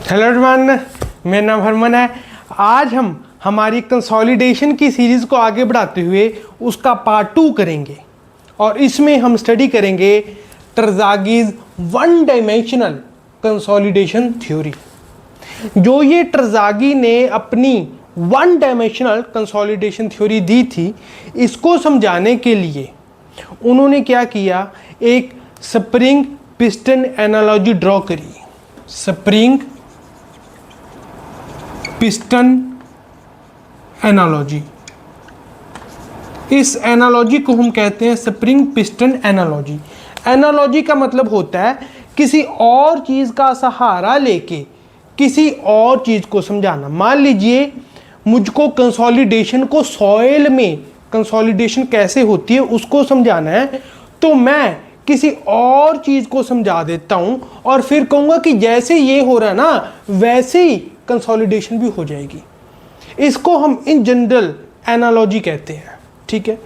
Hello everyone, मेरा नाम हरमन है। आज हम हमारी कंसोलिडेशन की सीरीज़ को आगे बढ़ाते हुए उसका पार्ट 2 करेंगे और इसमें हम स्टडी करेंगे टरज़ागीज़ वन डायमेंशनल कंसोलिडेशन थ्योरी। जो ये टरज़ागी ने अपनी वन डायमेंशनल कंसोलिडेशन थ्योरी दी थी, इसको समझाने के लिए उन्होंने क्या किया, एक स्प्रिंग पिस्टन एनालॉजी ड्रॉ करी। स्प्रिंग पिस्टन एनालॉजी, इस एनालॉजी को हम कहते हैं स्प्रिंग पिस्टन एनालॉजी। एनालॉजी का मतलब होता है किसी और चीज़ का सहारा लेके किसी और चीज़ को समझाना। मान लीजिए मुझको कंसोलिडेशन को सॉइल में कंसोलिडेशन कैसे होती है उसको समझाना है, तो मैं किसी और चीज़ को समझा देता हूँ और फिर कहूँगा कि जैसे ये हो रहा है ना वैसे ही कंसोलिडेशन भी हो जाएगी। इसको हम इन जनरल एनालॉजी कहते हैं। ठीक है,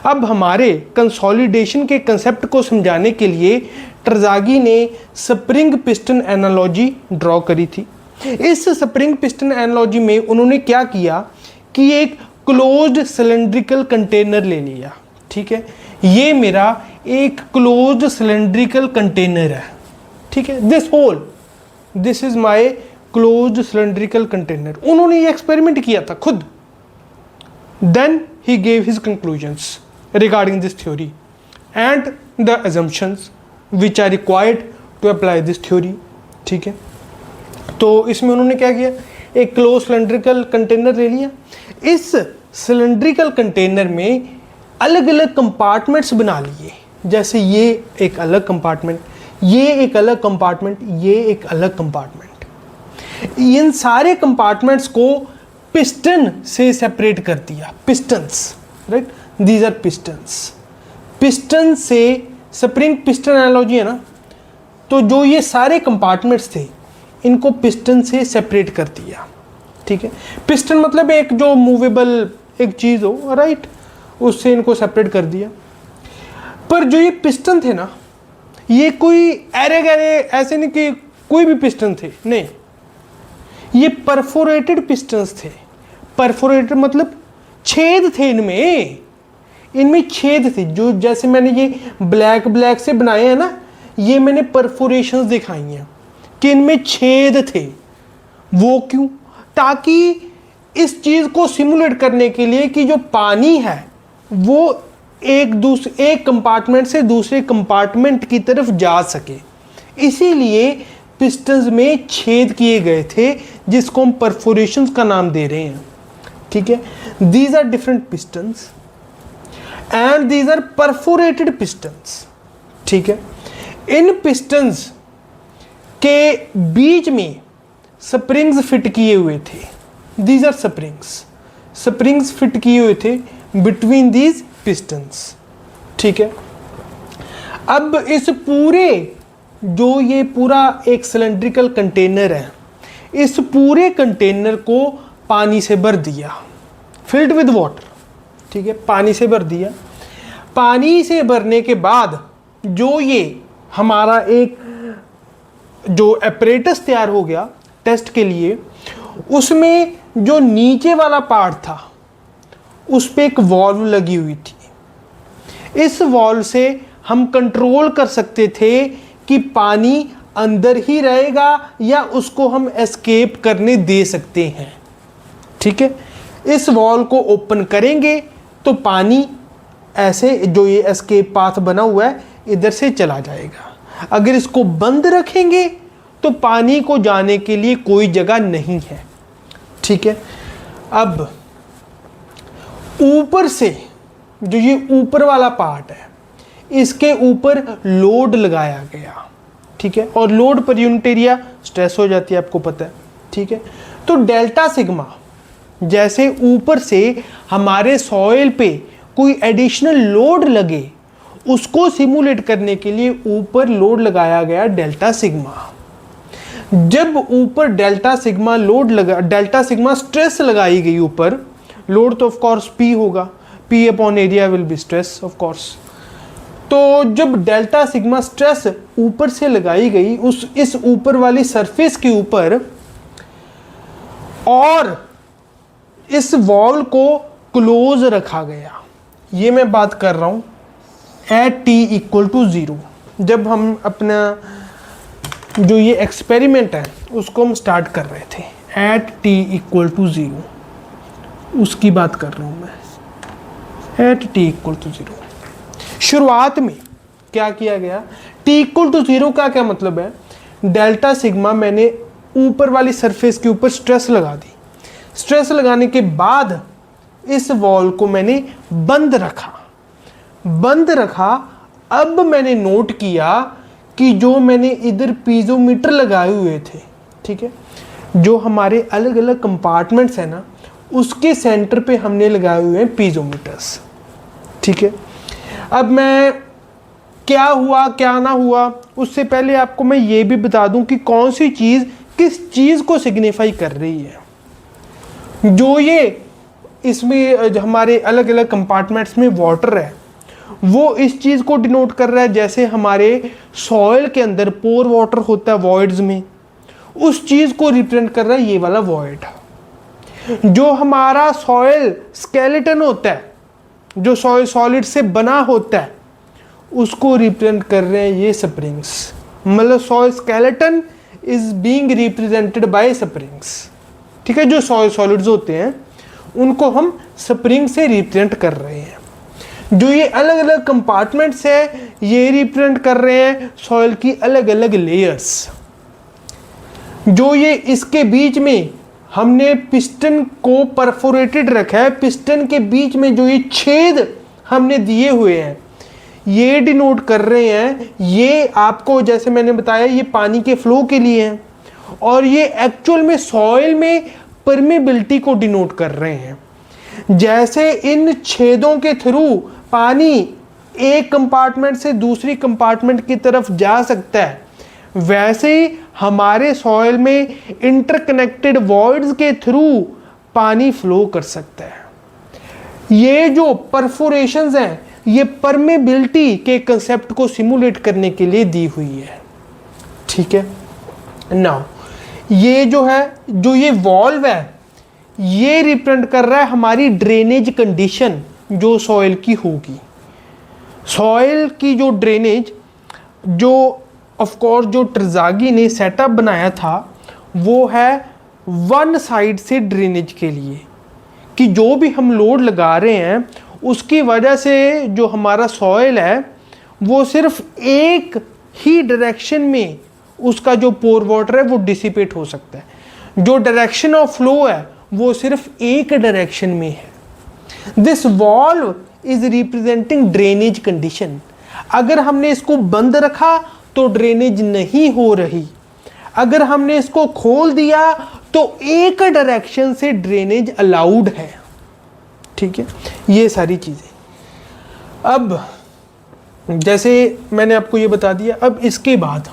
अब हमारे कंसोलिडेशन के कंसेप्ट को समझाने के लिए टरज़ागी ने स्प्रिंग पिस्टन एनालॉजी ड्रॉ करी थी। इस स्प्रिंग पिस्टन एनालॉजी में उन्होंने क्या किया कि एक क्लोज्ड सिलेंड्रिकल कंटेनर ले लिया। ठीक है, ये मेरा एक क्लोज्ड सिलेंड्रिकल कंटेनर है। ठीक है, this is my closed cylindrical container. उन्होंने ये एक्सपेरिमेंट किया था खुद। Then he gave his conclusions regarding this theory and the assumptions which are required to apply this theory। ठीक है, तो इसमें उन्होंने क्या किया, एक क्लोज सिलेंड्रिकल कंटेनर ले लिया। इस सिलेंड्रिकल कंटेनर में अलग अलग कंपार्टमेंट्स बना लिए, जैसे ये एक अलग कंपार्टमेंट, ये एक अलग कंपार्टमेंट, ये एक अलग कंपार्टमेंट। इन सारे कंपार्टमेंट्स को पिस्टन से सेपरेट कर दिया। Pistons, right, these are pistons. Piston से स्प्रिंग पिस्टन एनालॉजी है ना, तो जो ये सारे कंपार्टमेंट्स थे इनको पिस्टन से सेपरेट कर दिया। ठीक है, पिस्टन मतलब एक जो मूवेबल एक चीज़ हो, राइट, उससे इनको सेपरेट कर दिया। पर जो ये पिस्टन थे ना, ये कोई अरे गरे ऐसे नहीं कि कोई भी पिस्टन थे, नहीं, ये परफोरेटेड पिस्टन्स थे। परफोरेटेड मतलब छेद थे इनमें छेद थे। जो जैसे मैंने ये ब्लैक से बनाए हैं ना, ये मैंने परफोरेशंस दिखाई हैं कि इनमें छेद थे। वो क्यों? ताकि इस चीज़ को सिमुलेट करने के लिए कि जो पानी है वो एक कंपार्टमेंट से दूसरे कंपार्टमेंट की तरफ जा सके, इसीलिए पिस्टन्स में छेद किए गए थे, जिसको हम परफोरेशंस का नाम दे रहे हैं। ठीक है, these are different pistons and these are perforated pistons. ठीक है, इन पिस्टन्स के बीच में स्प्रिंग्स फिट किए हुए थे। दीज आर स्प्रिंग्स फिट किए हुए थे बिटवीन दीज पिस्टन्स। ठीक है, अब इस पूरे जो ये पूरा एक सिलेंड्रिकल कंटेनर है, इस पूरे कंटेनर को पानी से भर दिया, फिल्ड विद वाटर। ठीक है, पानी से भर दिया। पानी से भरने के बाद जो ये हमारा एक जो एपरेटस तैयार हो गया टेस्ट के लिए, उसमें जो नीचे वाला पार्ट था उस पे एक वॉल्व लगी हुई थी। इस वॉल्व से हम कंट्रोल कर सकते थे कि पानी अंदर ही रहेगा या उसको हम एस्केप करने दे सकते हैं। ठीक है, इस वॉल्व को ओपन करेंगे तो पानी ऐसे जो ये एस्केप पाथ बना हुआ है इधर से चला जाएगा। अगर इसको बंद रखेंगे तो पानी को जाने के लिए कोई जगह नहीं है। ठीक है, अब ऊपर से जो ये ऊपर वाला पार्ट है, इसके ऊपर लोड लगाया गया। ठीक है, और load per unit area stress हो जाती है, आपको पता है। ठीक है, तो डेल्टा सिग्मा, जैसे ऊपर से हमारे सॉइल पे कोई एडिशनल लोड लगे, उसको सिमुलेट करने के लिए ऊपर लोड लगाया गया डेल्टा सिग्मा। जब ऊपर डेल्टा सिग्मा स्ट्रेस लगाई गई ऊपर, लोड तो ऑफ कोर्स P होगा, P upon area will be stress of course. तो जब डेल्टा सिग्मा स्ट्रेस ऊपर से लगाई गई इस ऊपर वाली सरफेस के ऊपर, और इस वॉल को क्लोज रखा गया। ये मैं बात कर रहा हूँ एट t इक्वल टू 0, जब हम अपना जो ये एक्सपेरिमेंट है उसको हम स्टार्ट कर रहे थे, एट t इक्वल टू 0, उसकी बात कर रहा हूँ मैं, एट t इक्वल टू 0। शुरुआत में क्या किया गया, t इक्वल टू 0 का क्या मतलब है, डेल्टा सिग्मा मैंने ऊपर वाली सरफेस के ऊपर स्ट्रेस लगा दी। स्ट्रेस लगाने के बाद इस वॉल को मैंने बंद रखा। अब मैंने नोट किया कि जो मैंने इधर पीजोमीटर लगाए हुए थे, ठीक है, जो हमारे अलग अलग कंपार्टमेंट्स हैं ना, उसके सेंटर पे हमने लगाए हुए हैं पीजोमीटर्स, ठीक है। अब मैं क्या हुआ क्या ना हुआ, उससे पहले आपको मैं ये भी बता दूं कि कौन सी चीज़ किस चीज़ को सिग्निफाई कर रही है। जो ये इसमें हमारे अलग अलग कंपार्टमेंट्स में वाटर है, वो इस चीज़ को डिनोट कर रहा है, जैसे हमारे सॉइल के अंदर पोर वाटर होता है वॉइड्स में, उस चीज़ को रिप्रेजेंट कर रहा है ये वाला वॉइड। जो हमारा सॉइल स्केलेटन होता है, जो सॉइल सॉलिड से बना होता है, उसको रिप्रेजेंट कर रहे हैं ये स्प्रिंग्स। मतलब soil skeleton is being represented by springs, ठीक है। जो सॉइल सॉलिड्स होते हैं उनको हम स्प्रिंग से रिप्रेजेंट कर रहे हैं। जो ये अलग अलग कंपार्टमेंट्स है, ये रिप्रेजेंट कर रहे हैं सॉइल की अलग अलग लेयर्स। जो ये इसके बीच में हमने पिस्टन को परफोरेटेड रखा है, पिस्टन के बीच में जो ये छेद हमने दिए हुए हैं, ये डिनोट कर रहे हैं, ये आपको जैसे मैंने बताया ये पानी के फ्लो के लिए हैं, और ये एक्चुअल में सॉइल में परमेबिलिटी को डिनोट कर रहे हैं। जैसे इन छेदों के थ्रू पानी एक कंपार्टमेंट से दूसरी कंपार्टमेंट की तरफ जा सकता है, वैसे ही हमारे सॉइल में इंटरकनेक्टेड वॉइड्स के थ्रू पानी फ्लो कर सकता है। ये जो परफोरेशंस हैं, ये परमेबिलिटी के कंसेप्ट को सिमुलेट करने के लिए दी हुई है, ठीक है। नाउ ये जो है, जो ये वॉल्व है, ये रिप्रेजेंट कर रहा है हमारी ड्रेनेज कंडीशन जो सॉइल की होगी। सॉइल की जो ड्रेनेज, जो ऑफ कोर्स जो ट्रजागी ने सेटअप बनाया था, वो है वन साइड से ड्रेनेज के लिए, कि जो भी हम लोड लगा रहे हैं उसकी वजह से जो हमारा सॉइल है वो सिर्फ एक ही डायरेक्शन में उसका जो पोर वाटर है वो डिसिपेट हो सकता है। जो डायरेक्शन ऑफ फ्लो है वो सिर्फ एक डायरेक्शन में है। This valve is representing drainage condition. अगर हमने इसको बंद रखा तो ड्रेनेज नहीं हो रही, अगर हमने इसको खोल दिया तो एक डायरेक्शन से ड्रेनेज अलाउड है, ठीक है। ये सारी चीज़ें, अब जैसे मैंने आपको ये बता दिया, अब इसके बाद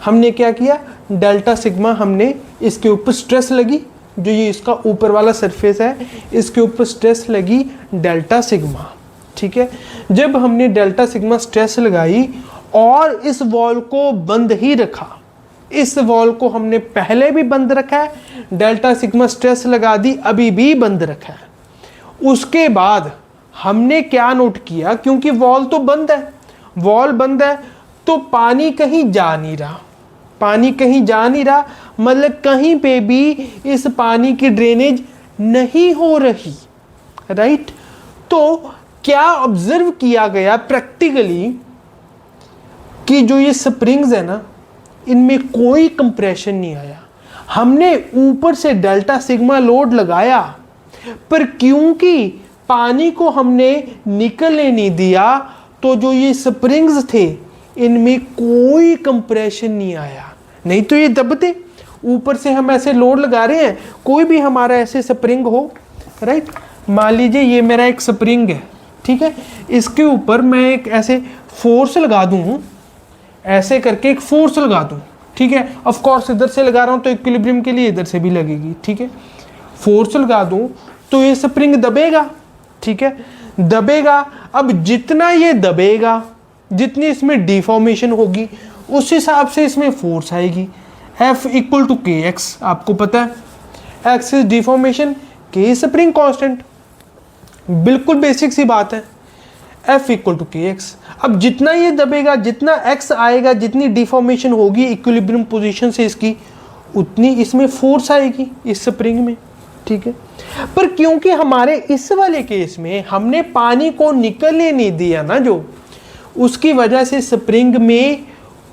हमने क्या किया, डेल्टा सिग्मा हमने इसके ऊपर स्ट्रेस लगी, जो ये इसका ऊपर वाला सरफेस है इसके ऊपर स्ट्रेस लगी डेल्टा सिग्मा, ठीक है। जब हमने डेल्टा सिग्मा स्ट्रेस लगाई और इस वॉल को बंद ही रखा, इस वॉल को हमने पहले भी बंद रखा है, डेल्टा सिग्मा स्ट्रेस लगा दी, अभी भी बंद रखा है। उसके बाद हमने क्या नोट किया, क्योंकि वॉल तो बंद है, वॉल बंद है तो पानी कहीं जा नहीं रहा, पानी कहीं जा नहीं रहा, मतलब कहीं पे भी इस पानी की ड्रेनेज नहीं हो रही, राइट। तो क्या ऑब्जर्व किया गया प्रैक्टिकली कि जो ये स्प्रिंग्स है ना, इनमें कोई कंप्रेशन नहीं आया। हमने ऊपर से डेल्टा सिग्मा लोड लगाया, पर क्योंकि पानी को हमने निकलने नहीं दिया, तो जो ये स्प्रिंग्स थे इनमें कोई कंप्रेशन नहीं आया, नहीं तो ये दबते। ऊपर से हम ऐसे लोड लगा रहे हैं, कोई भी हमारा ऐसे स्प्रिंग हो, राइट। मान लीजिए ये मेरा एक स्प्रिंग है, ठीक है, इसके ऊपर मैं एक ऐसे फोर्स लगा दूं, ऐसे करके एक फोर्स लगा दूं, ठीक है। ऑफ कोर्स इधर से लगा रहा हूं तो इक्विलिब्रियम के लिए इधर से भी लगेगी, ठीक है। फोर्स लगा दूं तो ये स्प्रिंग दबेगा, ठीक है, दबेगा। अब जितना ये दबेगा, जितनी इसमें डिफॉर्मेशन होगी, उस हिसाब से इसमें फोर्स आएगी। F इक्वल टू के एक्स, आपको पता है एक्स इज डिफॉर्मेशन, के इज स्प्रिंग कांस्टेंट। बिल्कुल बेसिक सी बात है। F इक्वल टू के एक्स। अब जितना ये दबेगा, जितना x आएगा, जितनी डिफॉर्मेशन होगी इक्विलिब्रियम पोजीशन से इसकी, उतनी इसमें फोर्स आएगी इस स्प्रिंग में, ठीक है। पर क्योंकि हमारे इस वाले केस में हमने पानी को निकलने नहीं दिया ना, जो उसकी वजह से स्प्रिंग में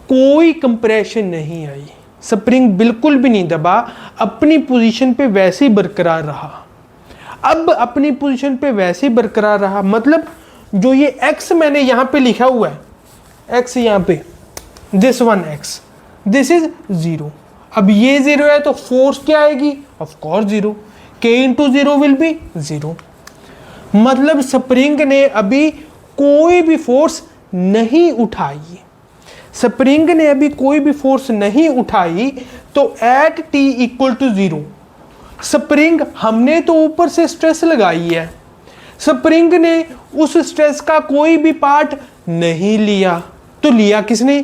कोई कंप्रेशन नहीं आई, स्प्रिंग बिल्कुल भी नहीं दबा, अपनी पोजीशन पे वैसे ही बरकरार रहा। अब अपनी पोजीशन पे वैसे ही बरकरार रहा, मतलब जो ये x मैंने यहाँ पे लिखा हुआ है, x यहाँ पे, this one x, this is 0। अब ये 0 है तो फोर्स क्या आएगी, of course 0, k into 0 will be 0। मतलब स्प्रिंग ने अभी कोई भी फोर्स नहीं उठाई, स्प्रिंग ने अभी कोई भी फोर्स नहीं उठाई, तो at t equal to 0 spring, हमने तो ऊपर से स्ट्रेस लगाई है, स्प्रिंग ने उस स्ट्रेस का कोई भी पार्ट नहीं लिया, तो लिया किसने,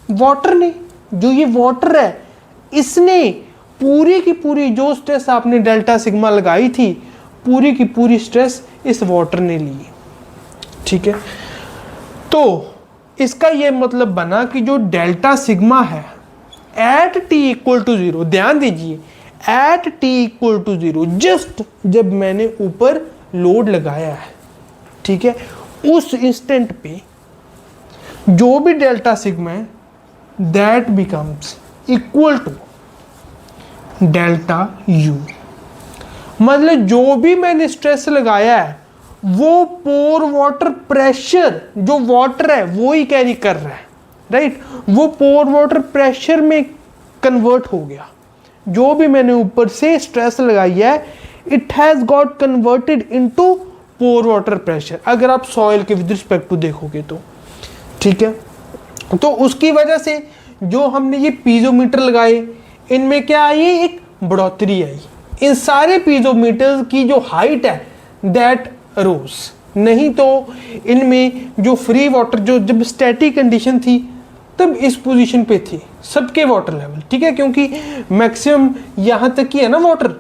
वाटर ने। जो ये वाटर है, इसने पूरी की पूरी जो स्ट्रेस आपने डेल्टा सिग्मा लगाई थी, पूरी की पूरी स्ट्रेस इस वाटर ने ली, ठीक है। तो इसका ये मतलब बना कि जो डेल्टा सिग्मा है एट t इक्वल टू 0, ध्यान दीजिए, at t equal to 0, just जब मैंने ऊपर लोड लगाया है, ठीक है, उस इंस्टेंट पे जो भी डेल्टा सिग्मा है that becomes equal to delta U. मतलब जो भी मैंने स्ट्रेस लगाया है वो पोर वाटर प्रेशर, जो वाटर है वो ही कैरी कर रहा है, राइट, वो पोर वाटर प्रेशर में कन्वर्ट हो गया। जो भी मैंने ऊपर से स्ट्रेस लगाई है, it has got converted into pore water pressure, अगर आप सॉइल के विद रिस्पेक्ट टू देखोगे तो, ठीक है। तो उसकी वजह से जो हमने ये पीजोमीटर लगाए, इनमें क्या आई, एक बढ़ोतरी आई। इन सारे पीजोमीटर की जो हाइट है दैट रोज, नहीं तो इनमें जो फ्री वाटर, जो जब स्टैटिक कंडीशन थी तब इस पोजीशन पे थी सबके वाटर लेवल, ठीक है, क्योंकि मैक्सिमम यहाँ तक ही है ना वाटर,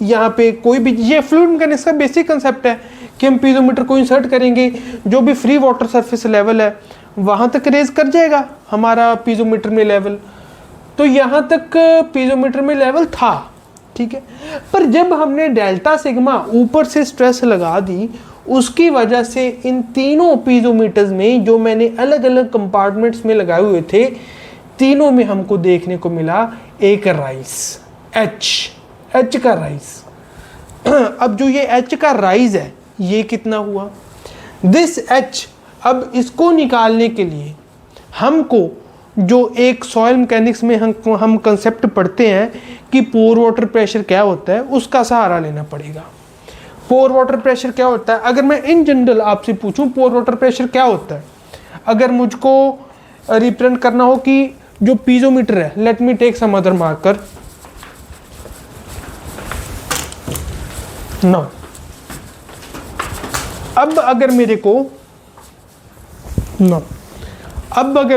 यहाँ पे कोई भी, ये फ्लूइड मैकेनिक्स का बेसिक कंसेप्ट है कि हम पीजोमीटर को इंसर्ट करेंगे, जो भी फ्री वाटर सरफेस लेवल है वहाँ तक रेज कर जाएगा हमारा पीजोमीटर में लेवल। तो यहाँ तक पीजोमीटर में लेवल था, ठीक है। पर जब हमने डेल्टा सिग्मा ऊपर से स्ट्रेस लगा दी, उसकी वजह से इन तीनों पीजोमीटर्स में जो मैंने अलग अलग कंपार्टमेंट्स में लगाए हुए थे, तीनों में हमको देखने को मिला एक राइज, एच का राइज। अब जो ये एच का राइज है ये कितना हुआ, दिस एच। अब इसको निकालने के लिए हमको जो एक सॉइल मैकेनिक्स में हम कंसेप्ट पढ़ते हैं कि पोर वाटर प्रेशर क्या होता है, उसका सहारा लेना पड़ेगा। पोर वाटर प्रेशर क्या होता है, अगर मैं इन जनरल आपसे पूछूं पोर वाटर प्रेशर क्या होता है, अगर मुझको रिप्रेजेंट करना हो कि जो पीजोमीटर है, let me take some other marker now. अब अगर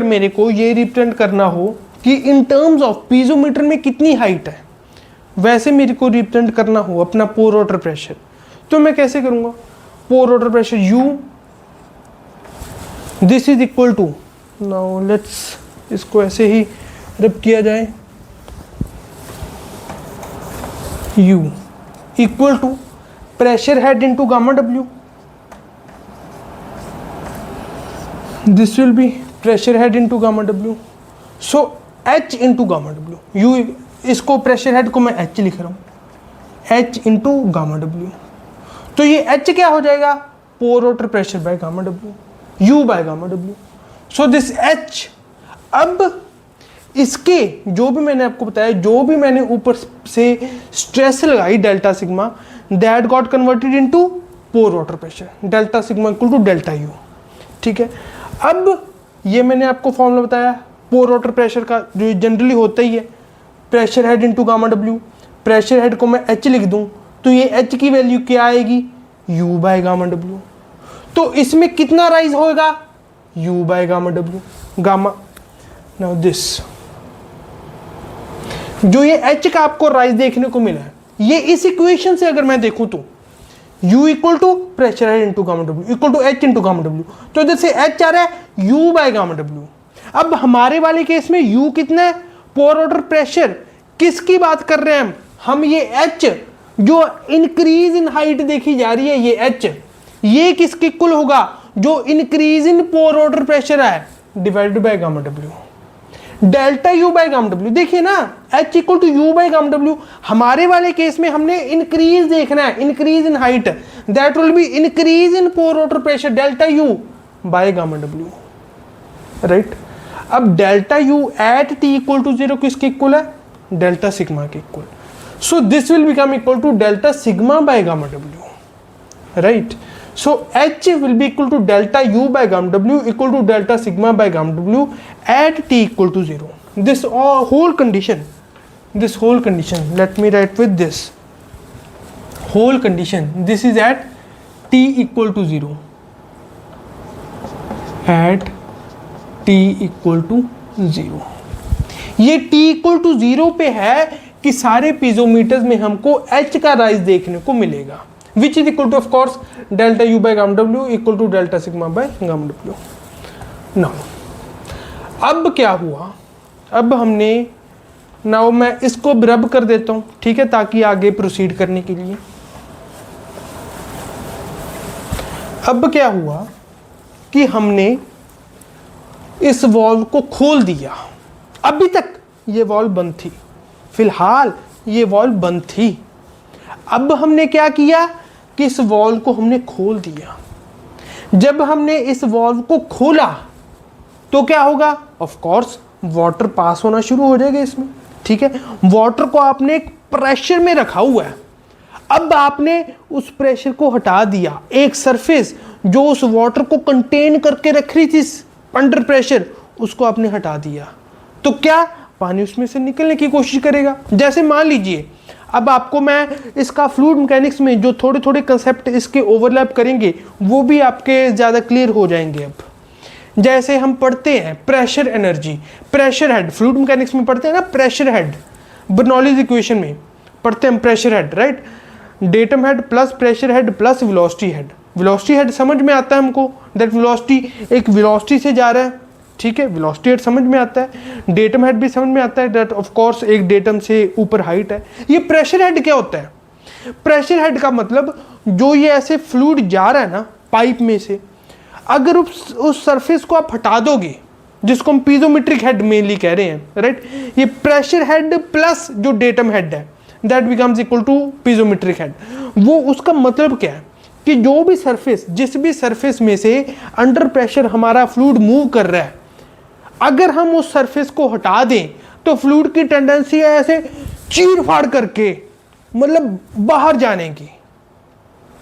मेरे को ये रिप्रेजेंट करना हो कि इन टर्म्स ऑफ पीजोमीटर में कितनी हाइट है, वैसे मेरे को रिप्रेजेंट करना हो अपना पोर वाटर प्रेशर, तो मैं कैसे करूंगा, pore water pressure U, this is equal to, now let's इसको ऐसे ही रब किया जाए, U equal to pressure head into gamma W, this will be pressure head into gamma W, so H into gamma W, U, इसको pressure head को मैं H लिख रहा हूँ, H इनटू गामा W, तो ये H क्या हो जाएगा, pore water pressure by gamma W, U by gamma W, so this H। अब इसके जो भी मैंने आपको बताया, जो भी मैंने ऊपर से स्ट्रेस लगाई delta sigma, that got converted into pore water pressure, delta sigma equal to delta U, ठीक है। अब ये मैंने आपको फॉर्मूला बताया पोर वाटर प्रेशर का, जो जनरली होता ही है, pressure head into gamma W, pressure head को मैं H लिख दूं तो ये H की वैल्यू क्या आएगी, U बाय गामा W। तो इसमें कितना राइज होगा, U by gamma W, gamma. Now this, जो ये H का आपको राइज देखने को मिला है, ये इस इक्वेशन से अगर मैं देखूं तो U equal to pressure head into gamma W equal to H into gamma W, तो इधर से H आ रहा है U बाय गामा डब्ल्यू। अब हमारे वाले केस में U कितना है, पोर वाटर प्रेशर, किसकी बात कर रहे हैं हम ये H जो इंक्रीज इन हाइट देखी जा रही है, ये H, ये किसके इक्वल होगा, जो increase in pore water pressure है divided by gamma W. Delta U by gamma W, देखिए ना H equal to U by gamma W. हमारे वाले केस में हमने इंक्रीज देखना है, increase in height, that will be increase in pore water pressure delta U by gamma W, right. अब delta U at T equal to 0 किसके equal है, delta sigma के equal. So this will become equal to delta sigma by gamma W, right. So H will be equal to delta U by gamma W equal to delta sigma by gamma W at T equal to 0. This whole condition, let me write with this whole condition. This is at T equal to 0. At T equal to 0. ये T equal to 0 पे है कि सारे पीजोमीटर्स में हमको H का rise देखने को मिलेगा, which is equal to of course delta U by gamma W equal to delta sigma by gamma W. Now अब क्या हुआ, अब हमने नाउ मैं इसको रब कर देता हूं, ठीक है, ताकि आगे प्रोसीड करने के लिए। अब क्या हुआ कि हमने इस वॉल्व को खोल दिया, अभी तक ये वॉल्व बंद थी, फिलहाल ये वॉल्व बंद थी। अब हमने क्या किया कि इस वॉल्व को हमने खोल दिया। जब हमने इस वॉल्व को खोला तो क्या होगा, ऑफ कोर्स वाटर पास होना शुरू हो जाएगा इसमें, ठीक है। वाटर को आपने एक प्रेशर में रखा हुआ है, अब आपने उस प्रेशर को हटा दिया, एक सरफेस जो उस वाटर को कंटेन करके रख रही थी अंडर प्रेशर, उसको आपने हटा दिया, तो क्या पानी उसमें से निकलने की कोशिश करेगा। जैसे मान लीजिए अब आपको मैं इसका फ्लूइड मैकेनिक्स में जो थोड़े थोड़े कंसेप्ट इसके ओवरलैप करेंगे वो भी आपके ज़्यादा क्लियर हो जाएंगे। अब जैसे हम पढ़ते हैं pressure energy, pressure head, fluid mechanics में पढ़ते हैं ना प्रेशर हेड, बर्नौलीज इक्वेशन में पढ़ते हैं pressure head, right. Datum head plus pressure head plus velocity head. Velocity head समझ में आता है हमको, दैट वेलोसिटी एक वेलोसिटी से जा रहा है, ठीक है, वेलोसिटी हेड समझ में आता है। डेटम हेड भी समझ में आता है, दैट ऑफ कोर्स एक डेटम से ऊपर हाइट है। ये प्रेशर हेड क्या होता है, प्रेशर हेड का मतलब जो ये ऐसे फ्लूइड जा रहा है ना पाइप में से, अगर उस सरफेस को आप हटा दोगे, जिसको हम पीजोमेट्रिक हेड मेनली कह रहे हैं, राइट, ये प्रेशर हेड प्लस जो डेटम हेड है that becomes equal to piezometric head. वो उसका मतलब क्या है कि जो भी सरफेस, जिस भी सरफेस में से अंडर प्रेशर हमारा फ्लूइड मूव कर रहा है, अगर हम उस सरफेस को हटा दें तो फ्लूइड की टेंडेंसी है ऐसे चीर फाड़ करके मतलब बाहर जाने की।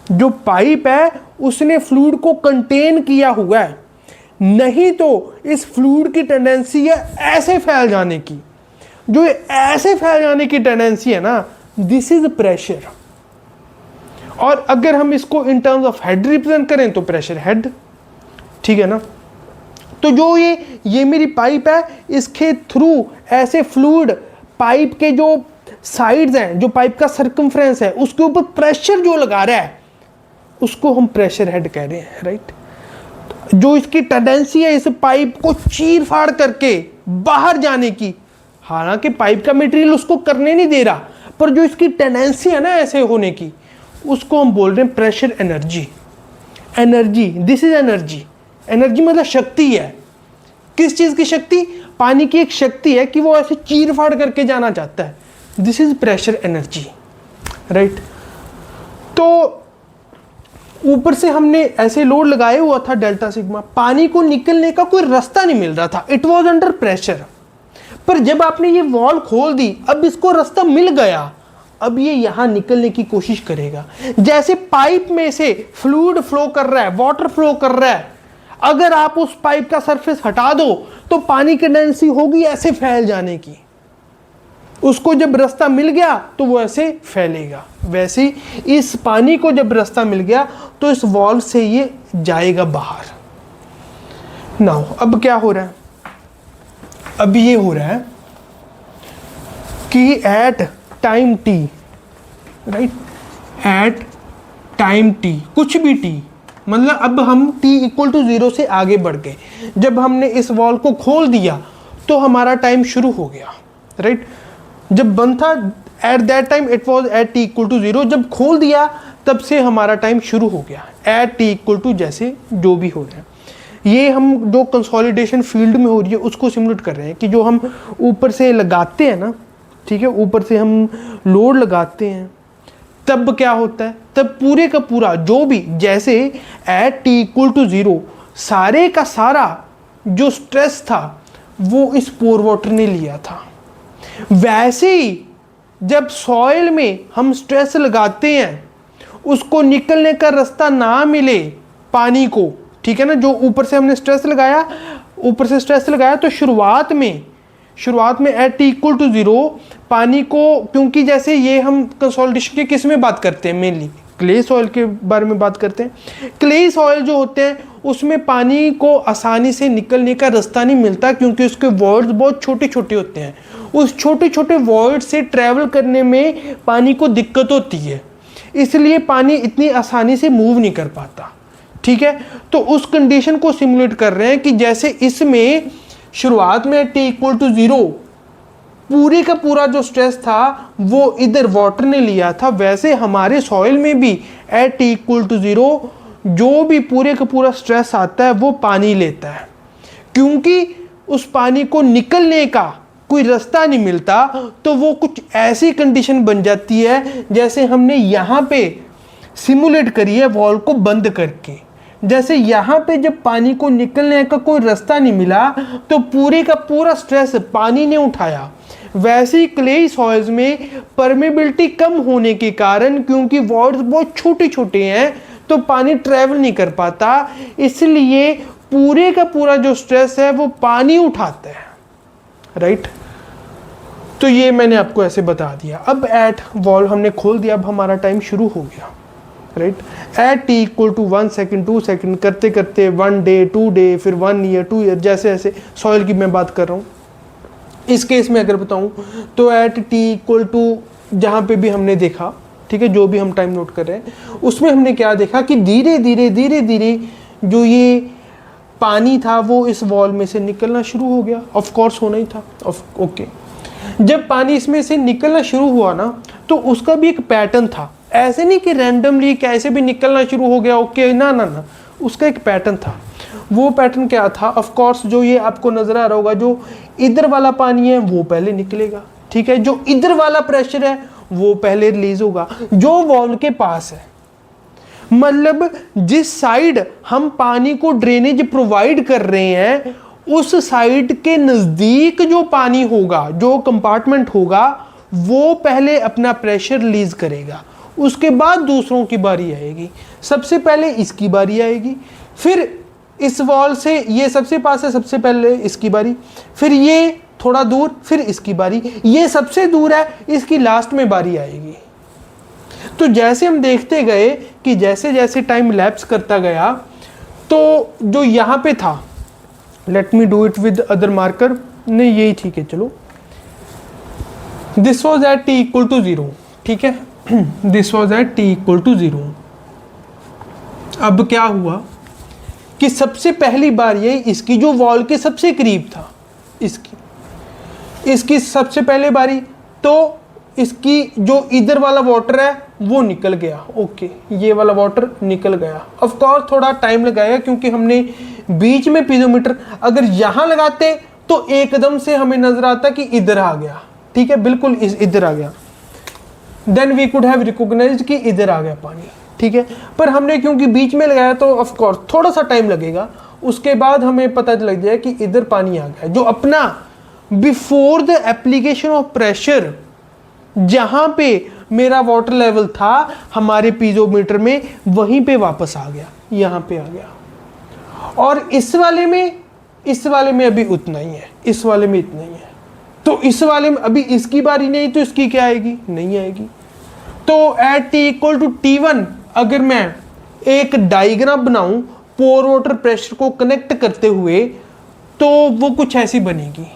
जो पाइप है उसने फ्लूइड को कंटेन किया हुआ है, नहीं तो इस फ्लूइड की टेंडेंसी है ऐसे फैल जाने की। जो ऐसे फैल जाने की टेंडेंसी है ना, दिस इज प्रेशर। और अगर हम इसको in terms of head represent करें तो प्रेशर हेड, ठीक है ना। तो जो ये मेरी पाइप है, इसके थ्रू ऐसे फ्लूइड पाइप के जो साइड्स हैं, जो पाइप का सर्कमफ्रेंस है, उसके ऊपर प्रेशर जो लगा रहा है उसको हम प्रेशर हेड कह रहे हैं, राइट। जो इसकी टेंडेंसी है इस पाइप को चीर फाड़ करके बाहर जाने की, हालांकि पाइप का मटेरियल उसको करने नहीं दे रहा, पर जो इसकी टेंडेंसी है ना ऐसे होने की, उसको हम बोल रहे हैं pressure energy. Energy, this is energy. Energy मतलब शक्ति है। किस चीज की शक्ति, पानी की एक शक्ति है कि वो ऐसे चीर फाड़ करके जाना चाहता है, this is pressure energy, right. तो ऊपर से हमने ऐसे लोड लगाया हुआ था डेल्टा सिग्मा, पानी को निकलने का कोई रास्ता नहीं मिल रहा था, इट वॉज अंडर प्रेशर। पर जब आपने ये वॉल खोल दी, अब इसको रास्ता मिल गया, अब ये यहां निकलने की कोशिश करेगा। जैसे पाइप में से फ्लूइड फ्लो कर रहा है, वाटर फ्लो कर रहा है, अगर आप उस पाइप का सरफेस हटा दो तो पानी की टेंडेंसी होगी ऐसे फैल जाने की। उसको जब रास्ता मिल गया तो वो ऐसे फैलेगा। वैसे ही इस पानी को जब रास्ता मिल गया तो इस वॉल्व से ये जाएगा बाहर। नाउ अब क्या हो रहा है, अब ये हो रहा है कि at time T right, at time t, कुछ भी t, मतलब अब हम t इक्वल टू 0 से आगे बढ़ गए। जब हमने इस वॉल को खोल दिया तो हमारा टाइम शुरू हो गया, राइट। जब बंद था at that time it was at t equal to 0, जब खोल दिया तब से हमारा टाइम शुरू हो गया एट t इक्वल टू जैसे जो भी हो रहा है। ये हम जो कंसोलिडेशन फील्ड में हो रही है उसको सिमुलेट कर रहे हैं कि जो हम ऊपर से लगाते हैं ना, ठीक है, ऊपर से हम लोड लगाते हैं तब क्या होता है, तब पूरे का पूरा जो भी, जैसे एट t इक्वल टू 0 सारे का सारा जो स्ट्रेस था वो इस पोर वाटर ने लिया था। वैसे ही जब सॉइल में हम स्ट्रेस लगाते हैं, उसको निकलने का रास्ता ना मिले पानी को, ठीक है ना, जो ऊपर से हमने स्ट्रेस लगाया, ऊपर से स्ट्रेस लगाया तो शुरुआत में एट t इक्वल टू 0 पानी को, क्योंकि जैसे ये हम कंसोलिडेशन के किस में बात करते हैं, मेनली क्ले सॉइल के बारे में बात करते हैं। क्ले सॉइल जो होते हैं उसमें पानी को आसानी से निकलने का रास्ता नहीं मिलता क्योंकि उसके वॉइड्स बहुत छोटे छोटे होते हैं। उस छोटे छोटे वॉइड से ट्रैवल करने में पानी को दिक्कत होती है, इसलिए पानी इतनी आसानी से मूव नहीं कर पाता, ठीक है। तो उस कंडीशन को सिमुलेट कर रहे हैं कि जैसे इसमें शुरुआत में t इक्वल टू 0 पूरे का पूरा जो स्ट्रेस था वो इधर वाटर ने लिया था, वैसे हमारे सॉइल में भी एट t इक्वल टू 0 जो भी पूरे का पूरा स्ट्रेस आता है वो पानी लेता है। क्योंकि उस पानी को निकलने का कोई रास्ता नहीं मिलता तो वो कुछ ऐसी कंडीशन बन जाती है जैसे हमने यहाँ पे सिमुलेट करी है वॉल को बंद करके। जैसे यहाँ पे जब पानी को निकलने का कोई रास्ता नहीं मिला तो पूरे का पूरा स्ट्रेस पानी ने उठाया, वैसे ही क्ले सॉइल्स में परमेबिलिटी कम होने के कारण, क्योंकि वॉइड्स बहुत छोटे छोटे हैं तो पानी ट्रैवल नहीं कर पाता, इसलिए पूरे का पूरा जो स्ट्रेस है वो पानी उठाता है, राइट। तो ये मैंने आपको ऐसे बता दिया। अब एट वॉल हमने खोल दिया, अब हमारा टाइम शुरू हो गया, right. At t equal to 1 second 2 second करते करते 1 डे 2 डे फिर 1 ईयर 2 ईयर, जैसे ऐसे सॉइल की मैं बात कर रहा हूँ। इस केस में अगर बताऊँ तो एट t इक्वल टू जहाँ पे भी हमने देखा, ठीक है, जो भी हम टाइम नोट कर रहे हैं उसमें हमने क्या देखा कि धीरे धीरे जो ये पानी था वो इस वॉल में से निकलना शुरू हो गया। ऑफ कोर्स होना ही था, ओके। जब पानी इसमें से निकलना शुरू हुआ ना तो उसका भी एक पैटर्न था, ऐसे नहीं कि रैंडमली कैसे भी निकलना शुरू हो गया, ओके, ना, उसका एक पैटर्न था। वो पैटर्न क्या था, ऑफ कोर्स जो ये आपको नजर आ रहा होगा, जो इधर वाला पानी है वो पहले निकलेगा, ठीक है, जो इधर वाला प्रेशर है वो पहले रिलीज होगा जो वॉल के पास है। मतलब जिस साइड हम पानी को ड्रेनेज प्रोवाइड कर रहे हैं उस साइड के नजदीक जो पानी होगा, जो कंपार्टमेंट होगा, वो पहले अपना प्रेशर रिलीज करेगा, उसके बाद दूसरों की बारी आएगी। सबसे पहले इसकी बारी आएगी, फिर इस वॉल से ये सबसे पास है, सबसे पहले इसकी बारी, फिर ये थोड़ा दूर, फिर इसकी बारी, ये सबसे दूर है, इसकी लास्ट में बारी आएगी। तो जैसे हम देखते गए कि जैसे जैसे टाइम लैप्स करता गया तो जो यहाँ पे था, let me do it with other marker, नहीं यही ठीक है, चलो, this was at t equal to 0, ठीक है, this was at t equal to 0। अब क्या हुआ कि सबसे पहली बार ये इसकी जो वॉल के सबसे करीब था, इसकी सबसे पहले बारी, तो इसकी जो इधर वाला वाटर है वो निकल गया, ओके, ये वाला वाटर निकल गया। ऑफ कोर्स थोड़ा टाइम लगाएगा क्योंकि हमने बीच में पीजोमीटर अगर यहाँ लगाते तो एकदम से हमें नजर आता कि इधर आ गया, ठीक है, बिल्कुल इधर आ गया, then we could have recognised कि इधर आ गया पानी, ठीक है। पर हमने क्योंकि बीच में लगाया तो ऑफ कोर्स थोड़ा सा टाइम लगेगा, उसके बाद हमें पता लग जाए कि इधर पानी आ गया। जो अपना before the application of pressure जहां पे मेरा वाटर लेवल था हमारे पीजोमीटर में, वहीं पे वापस आ गया, यहाँ पे आ गया। और इस वाले में अभी उतना ही है, इस वाले में इतना ही है। तो इस वाले में अभी इसकी बारी नहीं, तो इसकी क्या आएगी, नहीं आएगी। तो at t equal to T1 अगर मैं एक डायग्राम बनाऊं पोर वाटर प्रेशर को कनेक्ट करते हुए तो वो कुछ ऐसी बनेगी।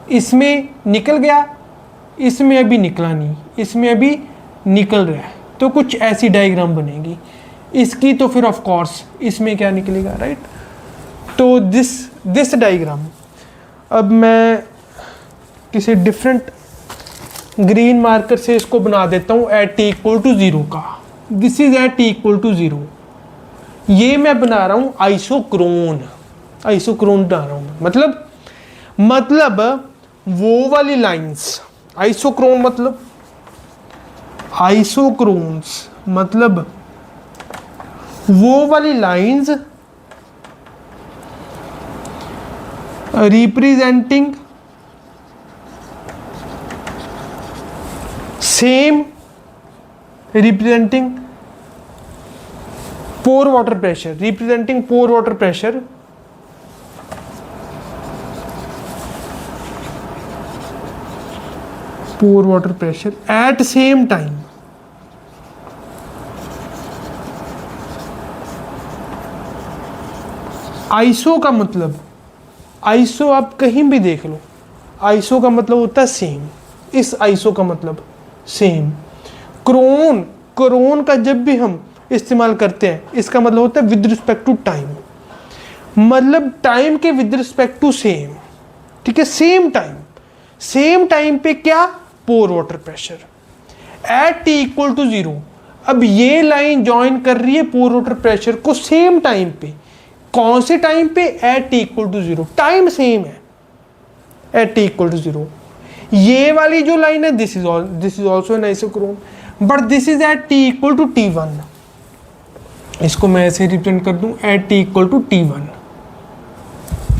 इसमें निकल गया, इसमें अभी निकला नहीं, इसमें अभी निकल रहा है, तो कुछ ऐसी डायग्राम बनेगी इसकी। तो फिर ऑफ कोर्स इसमें क्या निकलेगा, राइट। तो दिस डायग्राम अब मैं किसी डिफरेंट ग्रीन मार्कर से इसको बना देता हूँ एट टी इक्वल टू 0 का। This is at T equal to 0। ये मैं बना रहा हूँ आइसोक्रोन बना रहा हूँ। मतलब वो वाली लाइंस, आइसोक्रोन्स मतलब वो वाली lines representing same, representing pore water pressure, at same time. Iso का मतलब, आइसो आप कहीं भी देख लो, आइसो का मतलब होता है सेम। इस आइसो का मतलब सेम। क्रोन का जब भी हम इस्तेमाल करते हैं, इसका मतलब होता है विद रिस्पेक्ट टू टाइम, मतलब टाइम के विद रिस्पेक्ट टू सेम। ठीक है, सेम टाइम पे क्या, pore water pressure at T equal to 0। अब ये लाइन ज्वाइन कर रही है पोर वाटर प्रेशर को सेम टाइम पे। कौन से टाइम पे, at T equal to 0। Time same है एट टी इक्वल टू 0। ये वाली जो लाइन है this is also an आइसोक्रोन, but this is at T equal to T1। इसको मैं ऐसे रिप्रेजेंट कर दूं at T equal to T1।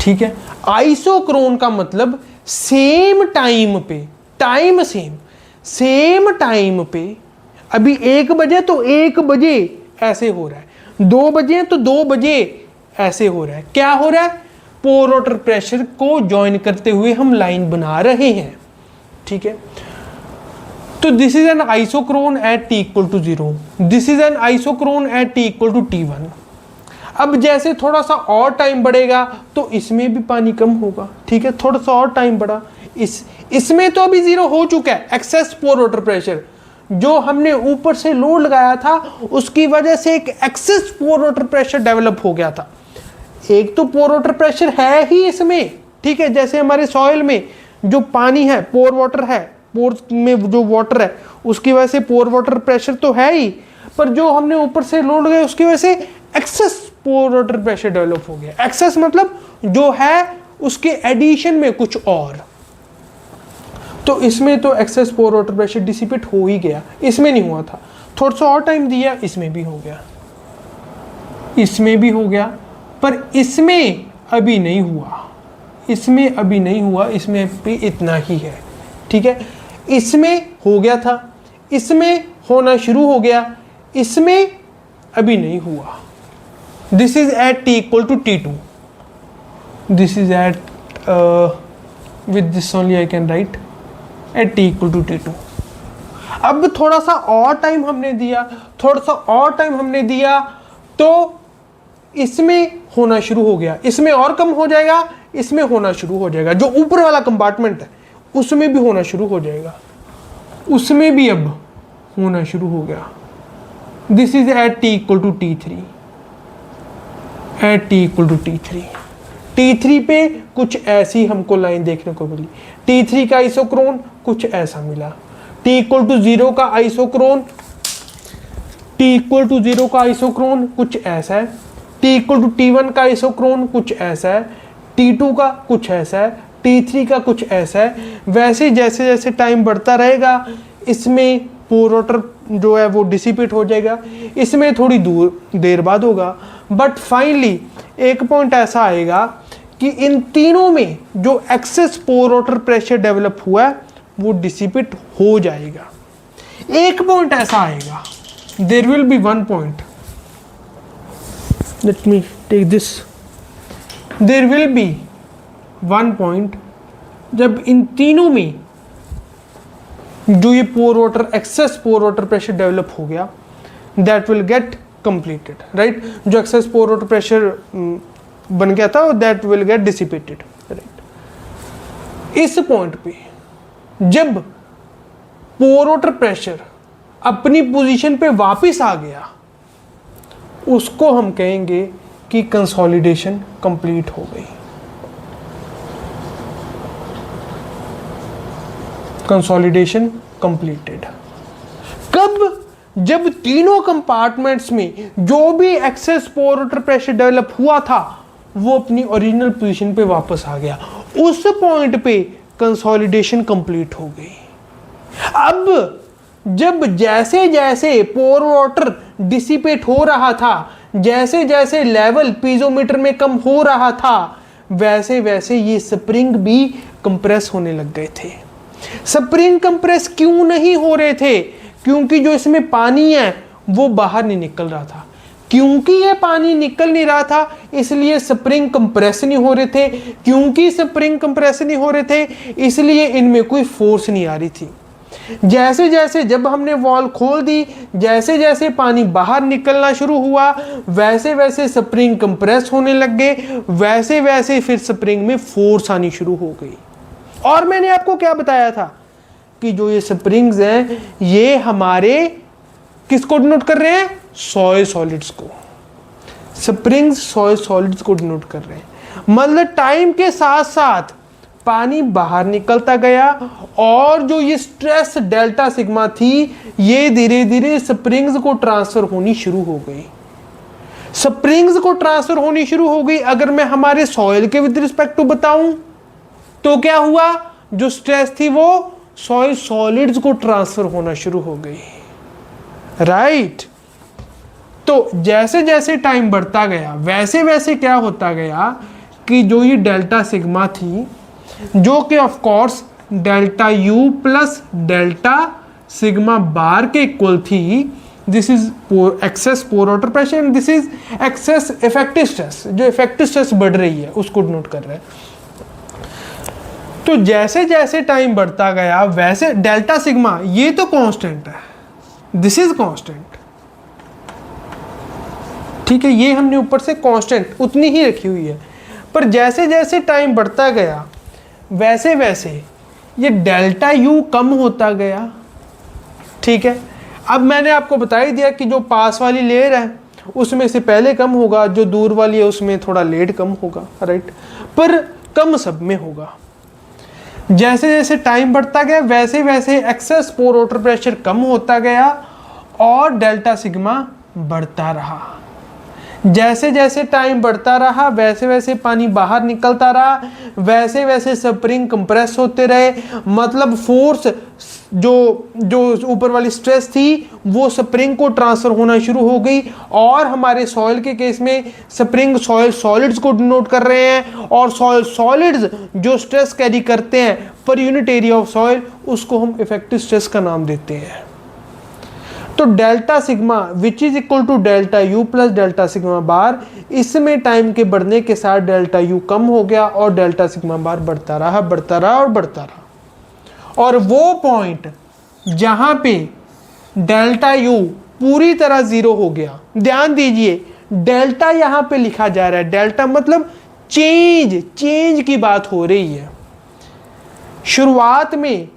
ठीक है, आइसोक्रोन का मतलब सेम टाइम पे, टाइम सेम टाइम पे। अभी 1 बजे तो 1 बजे ऐसे हो रहा है, 2 बजे तो 2 बजे ऐसे हो रहा है। क्या हो रहा है, पोर वाटर प्रेशर को ज्वाइन करते हुए हम लाइन बना रहे हैं। ठीक है, तो this is an isochrone at T equal to 0, this is an isochrone at T equal to T1। अब जैसे थोड़ा सा और टाइम बढ़ेगा तो इसमें भी पानी कम होगा। ठीक है, थोड़ा सा और टाइम बढ़ा, इसमें तो अभी 0 हो चुका है। एक्सेस पोर वाटर प्रेशर, जो हमने ऊपर से लोड लगाया था उसकी वजह से एक access pore water pressure develop हो गया था। एक तो पोर वाटर प्रेशर है ही इसमें, ठीक है, जैसे हमारे सॉइल में जो पानी है, पोर वाटर है, पोर्स में जो वाटर है उसकी वजह से पोर वाटर प्रेशर तो है ही, पर जो हमने ऊपर से लोड लगाया उसकी वजह से access pore water pressure develop हो गया। एक्सेस मतलब जो है उसके एडिशन में कुछ और। तो इसमें तो access pore water pressure dissipate हो ही गया, इसमें नहीं हुआ था। थोड़ा सा और टाइम दिया, इसमें भी हो गया, इसमें भी हो गया, पर इसमें अभी नहीं हुआ, इसमें अभी नहीं हुआ, इसमें भी इतना ही है। ठीक है, इसमें हो गया था, इसमें होना शुरू हो गया, इसमें अभी नहीं हुआ। This is at T equal to T2, this is at with this only I can write at T equal to T2। अब थोड़ा सा और टाइम हमने दिया, थोड़ा सा और टाइम हमने दिया तो इसमें होना शुरू हो गया, इसमें और कम हो जाएगा, इसमें होना शुरू हो जाएगा। जो ऊपर वाला कंपार्टमेंट है उसमें भी होना शुरू हो जाएगा, उसमें भी अब होना शुरू हो गया। This is at T equal to T3, at T equal to T3। T3 पे कुछ ऐसी हमको लाइन देखने को मिली। T3 का आइसोक्रोन कुछ ऐसा मिला। T इक्वल टू 0 का आइसोक्रोन, T इक्वल टू 0 का आइसोक्रोन कुछ ऐसा है। T इक्वल टू T1 का आइसोक्रोन कुछ ऐसा है। T2 का कुछ ऐसा है। T3 का कुछ ऐसा है। वैसे जैसे जैसे टाइम बढ़ता रहेगा इसमें पोर वाटर जो है वो डिसिपेट हो जाएगा, इसमें थोड़ी देर बाद होगा, बट फाइनली एक पॉइंट ऐसा आएगा कि इन तीनों में जो excess pore water pressure develop हुआ है वो डिसिपेट हो जाएगा। एक पॉइंट ऐसा आएगा, there will be one point, let me take this, there will be one point जब इन तीनों में जो ये pore water excess pore water pressure develop हो गया, that will get completed, right. जो एक्सेस पोर वाटर प्रेशर बन गया था that will get dissipated, right. इस पॉइंट पे जब पोर वाटर प्रेशर अपनी पोजीशन पे वापस आ गया, उसको हम कहेंगे कि कंसोलिडेशन कंप्लीट हो गई। कंसोलिडेशन कंप्लीटेड कब? जब तीनों कंपार्टमेंट्स में जो भी access pore water pressure develop हुआ था वो अपनी ओरिजिनल पोजीशन पे वापस आ गया, उस पॉइंट पे कंसोलिडेशन कंप्लीट हो गई। अब जब जैसे जैसे पोर वाटर डिसिपेट हो रहा था, जैसे जैसे लेवल पीजोमीटर में कम हो रहा था, वैसे वैसे ये स्प्रिंग भी कंप्रेस होने लग गए थे। स्प्रिंग कंप्रेस क्यों नहीं हो रहे थे? क्योंकि जो इसमें पानी है वो बाहर नहीं निकल रहा था। क्योंकि ये पानी निकल नहीं रहा था इसलिए स्प्रिंग कंप्रेस नहीं हो रहे थे। क्योंकि स्प्रिंग कंप्रेस नहीं हो रहे थे इसलिए इनमें कोई फोर्स नहीं आ रही थी। जैसे जैसे जब हमने वॉल खोल दी, जैसे जैसे पानी बाहर निकलना शुरू हुआ, वैसे वैसे स्प्रिंग कंप्रेस होने लग गए, वैसे वैसे फिर स्प्रिंग में फोर्स आनी शुरू हो गई। और मैंने आपको क्या बताया था कि जो ये स्प्रिंग्स हैं ये हमारे किसको डिनोट कर रहे हैं? सॉइल सॉलिड्स को। स्प्रिंग्स सॉइल सॉलिड्स को डिनोट कर रहे हैं। मतलब टाइम के साथ साथ पानी बाहर निकलता गया और जो ये स्ट्रेस डेल्टा सिग्मा थी ये धीरे धीरे स्प्रिंग्स को ट्रांसफर होनी शुरू हो गई। स्प्रिंग्स को ट्रांसफर होनी शुरू हो गई। अगर मैं हमारे सॉइल के विद रिस्पेक्ट टू बताऊं तो क्या हुआ? जो स्ट्रेस थी वो सॉइल सॉलिड्स को ट्रांसफर होना शुरू हो गई, राइट। तो जैसे जैसे टाइम बढ़ता गया वैसे वैसे क्या होता गया कि जो ये डेल्टा सिग्मा थी, जो कि of course delta u plus delta sigma bar के इक्वल थी, this is excess pore water pressure and this is excess effective stress. जो इफेक्टिव स्ट्रेस बढ़ रही है उसको नोट कर रहे हैं। तो जैसे जैसे टाइम बढ़ता गया वैसे डेल्टा सिग्मा ये तो कांस्टेंट है, दिस इज कांस्टेंट, ठीक है, ये हमने ऊपर से कांस्टेंट उतनी ही रखी हुई है। पर जैसे जैसे टाइम बढ़ता गया वैसे वैसे ये डेल्टा यू कम होता गया, ठीक है। अब मैंने आपको बता ही दिया कि जो पास वाली लेयर है उसमें से पहले कम होगा, जो दूर वाली है उसमें थोड़ा लेट कम होगा, राइट, पर कम सब में होगा। जैसे जैसे टाइम बढ़ता गया वैसे वैसे एक्सेस पोर वाटर प्रेशर कम होता गया और डेल्टा सिग्मा बढ़ता रहा। जैसे जैसे टाइम बढ़ता रहा वैसे वैसे पानी बाहर निकलता रहा, वैसे वैसे स्प्रिंग कंप्रेस होते रहे। मतलब फोर्स जो जो ऊपर वाली स्ट्रेस थी वो स्प्रिंग को ट्रांसफर होना शुरू हो गई और हमारे सॉइल के केस में स्प्रिंग सॉइल सॉलिड्स को डिनोट कर रहे हैं और सॉइल सॉलिड्स जो स्ट्रेस कैरी करते हैं per unit area of soil उसको हम इफेक्टिव स्ट्रेस का नाम देते हैं। तो delta sigma which is equal to delta u plus delta sigma bar, इसमें टाइम के बढ़ने के साथ डेल्टा यू कम हो गया और डेल्टा सिग्मा बार बढ़ता रहा बढ़ता रहा और बढ़ता रहा। और वो पॉइंट जहां पे डेल्टा यू पूरी तरह जीरो हो गया, ध्यान दीजिए डेल्टा यहां पे लिखा जा रहा है, डेल्टा मतलब चेंज की बात हो रही है। शुरुआत में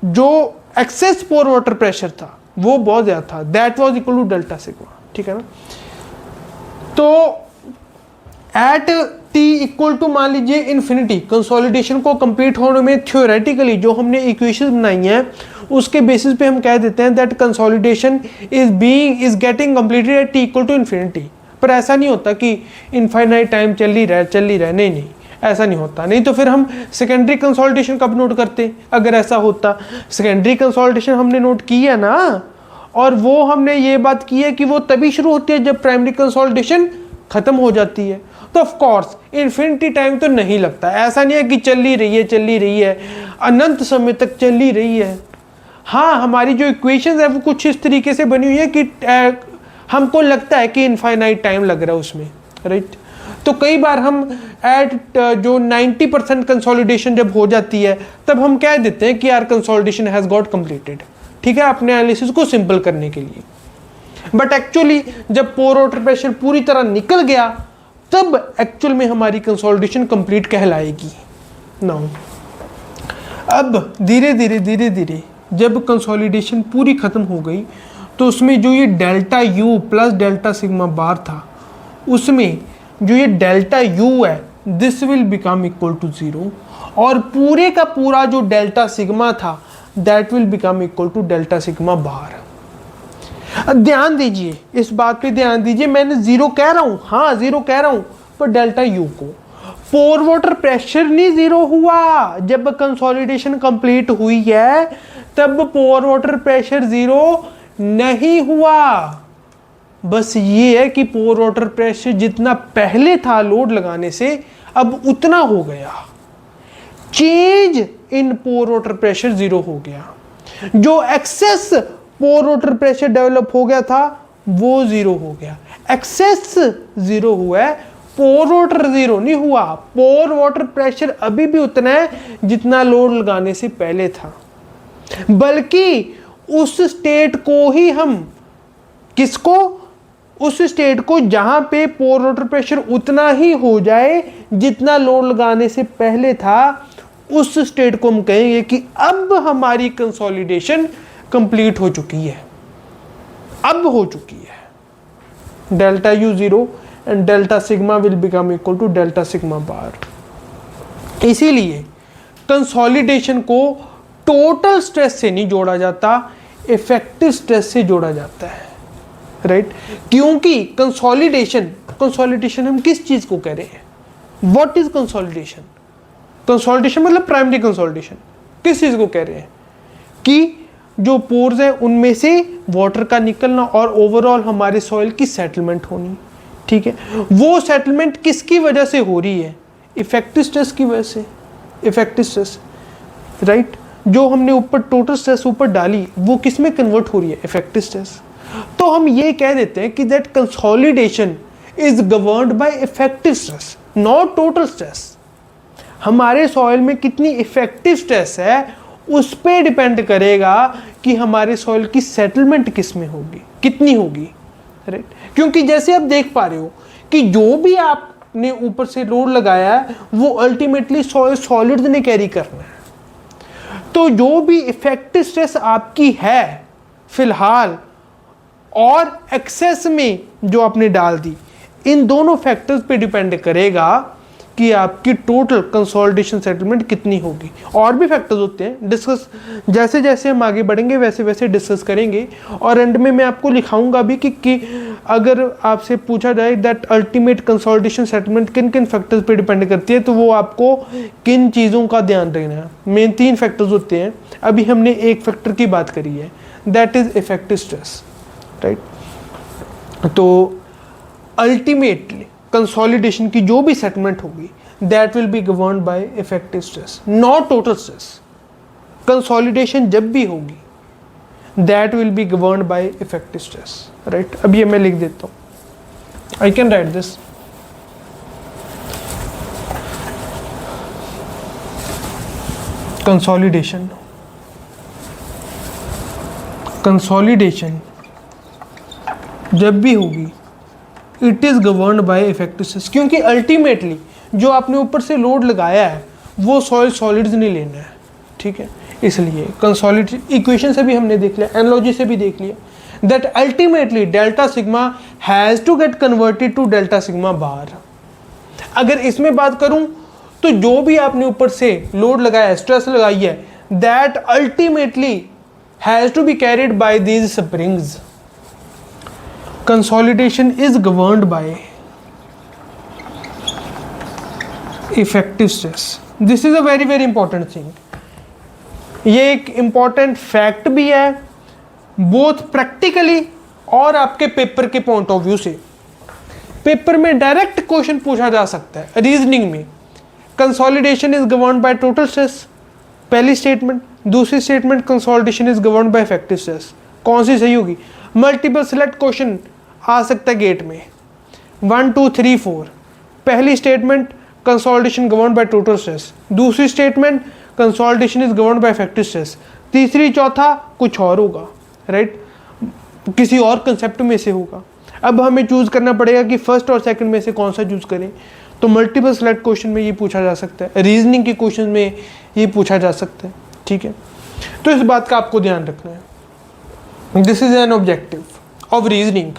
जो एक्सेस पोर वाटर प्रेशर था वो बहुत ज्यादा था, that was equal to delta sigma, ठीक है ना। तो एट टी इक्वल टू मान लीजिए इन्फिनिटी, कंसोलिडेशन को कंप्लीट होने में थ्योरेटिकली जो हमने इक्वेशन बनाई है उसके बेसिस पे हम कह देते हैं that consolidation is getting completed at T equal to infinity. पर ऐसा नहीं होता कि इनफाइनाइट टाइम चल ही रहा है, नहीं ऐसा नहीं होता। नहीं तो फिर हम सेकेंडरी कंसोलिडेशन कब नोट करते अगर ऐसा होता। सेकेंडरी कंसोलिडेशन हमने नोट की है ना, और वो हमने ये बात की है कि वो तभी शुरू होती है जब प्राइमरी कंसोलिडेशन खत्म हो जाती है। तो ऑफ कोर्स इन्फिनिटी टाइम तो नहीं लगता, ऐसा नहीं है कि चल ही रही है अनंत समय तक चल ही रही है। हाँ, हमारी जो इक्वेशंस है वो कुछ इस तरीके से बनी हुई है कि हमको लगता है कि इनफाइनाइट टाइम लग रहा है उसमें, राइट। तो कई बार हम एट जो 90% कंसोलिडेशन जब हो जाती है तब हम कह देते हैं कि यार कंसोलिडेशन हैज गॉट कंप्लीटेड, ठीक है, अपने एनालिसिस को सिंपल करने के लिए। बट एक्चुअली जब पोर वाटर प्रेशर पूरी तरह निकल गया तब एक्चुअल में हमारी कंसोलिडेशन कंप्लीट कहलाएगी। नाउ अब धीरे धीरे जब कंसोलिडेशन पूरी ख़त्म हो गई तो उसमें जो ये delta u plus delta sigma bar था, उसमें जो ये डेल्टा यू है this will become equal to 0, और पूरे का पूरा जो डेल्टा सिग्मा था that will become equal to delta sigma bar. ध्यान दीजिए, इस बात पे ध्यान दीजिए, मैंने 0 कह रहा हूँ, हाँ 0 कह रहा हूँ, पर डेल्टा यू को, पोर वाटर प्रेशर नहीं 0 हुआ। जब कंसोलिडेशन कंप्लीट हुई है तब पोर वाटर प्रेशर 0 नहीं हुआ। बस ये है कि पोर वाटर प्रेशर जितना पहले था लोड लगाने से अब उतना हो गया, change in pore water pressure 0 हो गया। जो excess pore water pressure develop हो गया था वो 0 हो गया, एक्सेस 0 हुआ है, पोर वाटर 0 नहीं हुआ। पोर वाटर प्रेशर अभी भी उतना है जितना लोड लगाने से पहले था, बल्कि उस स्टेट को ही हम, किसको, उस स्टेट को जहां पे पोर वाटर प्रेशर उतना ही हो जाए जितना लोड लगाने से पहले था, उस स्टेट को हम कहेंगे कि अब हमारी कंसोलिडेशन कंप्लीट हो चुकी है, अब हो चुकी है। Delta u 0 and delta sigma will become equal to delta sigma bar. इसीलिए कंसोलिडेशन को टोटल स्ट्रेस से नहीं जोड़ा जाता, इफेक्टिव स्ट्रेस से जोड़ा जाता है, राइट? क्योंकि कंसोलिडेशन हम किस चीज को कह रहे हैं? What is consolidation? कंसोलिडेशन मतलब प्राइमरी कंसोलिडेशन किस चीज को कह रहे हैं? कि जो पोर्स है उनमें से वाटर का निकलना और ओवरऑल हमारे सॉइल की सेटलमेंट होनी, ठीक है? वो सेटलमेंट किसकी वजह से हो रही है? इफेक्टिव स्ट्रेस की वजह से, इफेक्टिव स्ट्रेस, राइट? जो हमने ऊपर टोटल स्ट्रेस ऊपर डाली वो किस में कन्वर्ट हो रही है? Effective stress. तो हम ये कह देते हैं कि that consolidation is governed by effective stress, not total stress. हमारे सॉइल में कितनी इफेक्टिव स्ट्रेस है उस पे डिपेंड करेगा कि हमारे सॉइल की सेटलमेंट किस में होगी, कितनी होगी, राइट? क्योंकि जैसे आप देख पा रहे हो कि जो भी आपने ऊपर से लोड लगाया है वो अल्टीमेटली सॉइल सॉलिड्स ने कैरी करना है। तो जो भी इफेक्टिव स्ट्रेस आपकी है फिलहाल और एक्सेस में जो आपने डाल दी, इन दोनों फैक्टर्स पे डिपेंड करेगा कि आपकी टोटल कंसोलिडेशन सेटलमेंट कितनी होगी। और भी फैक्टर्स होते हैं, डिस्कस जैसे जैसे हम आगे बढ़ेंगे वैसे वैसे डिस्कस करेंगे, और एंड में मैं आपको लिखाऊंगा भी कि अगर आपसे पूछा जाए दैट अल्टीमेट कंसोलिडेशन सेटलमेंट किन किन फैक्टर्स पे डिपेंड करती है तो वो आपको किन चीज़ों का ध्यान रखना है। मेन 3 फैक्टर्स होते हैं, अभी हमने एक फैक्टर की बात करी है, that is effective stress, right? तो अल्टीमेटली कंसोलिडेशन की जो भी सेटलमेंट होगी that will B governed by effective stress, not total stress. Consolidation जब भी होगी that will B governed by effective stress, right? अब ये मैं लिख देता हूं, आई can right this. Consolidation, consolidation जब भी होगी it is governed by effective stress, क्योंकि अल्टीमेटली जो आपने ऊपर से लोड लगाया है वो सॉइल सॉलिड्स नहीं लेना है, ठीक है? इसलिए कंसोलिडेशन इक्वेशन से भी हमने देख लिया, एनालॉजी से भी देख लिया that ultimately delta sigma has to get converted to delta sigma bar. अगर इसमें बात करूं तो जो भी आपने ऊपर से लोड लगाया है, स्ट्रेस लगाई है, that ultimately has to be carried by these springs. Consolidation is governed by effective stress. This is a very very important thing. ये एक important fact भी है, both practically और आपके पेपर के पॉइंट ऑफ व्यू से। पेपर में direct question पूछा जा सकता है रीजनिंग में। Consolidation is governed by total stress, पहली स्टेटमेंट। दूसरी statement consolidation is governed by effective stress. कौन सी सही होगी? मल्टीपल सेलेक्ट क्वेश्चन आ सकता है गेट में, 1 2 3 4। पहली statement consolidation governed by total stress, दूसरी statement consolidation is governed by effective stress, तीसरी चौथा कुछ और होगा, राइट? किसी और कंसेप्ट में से होगा। अब हमें चूज करना पड़ेगा कि फर्स्ट और सेकंड में से कौन सा चूज करें। तो मल्टीपल सेलेक्ट क्वेश्चन में ये पूछा जा सकता है, रीजनिंग के क्वेश्चन में ये पूछा जा सकता है, ठीक है? तो इस बात का आपको ध्यान रखना है। This is an objective of reasoning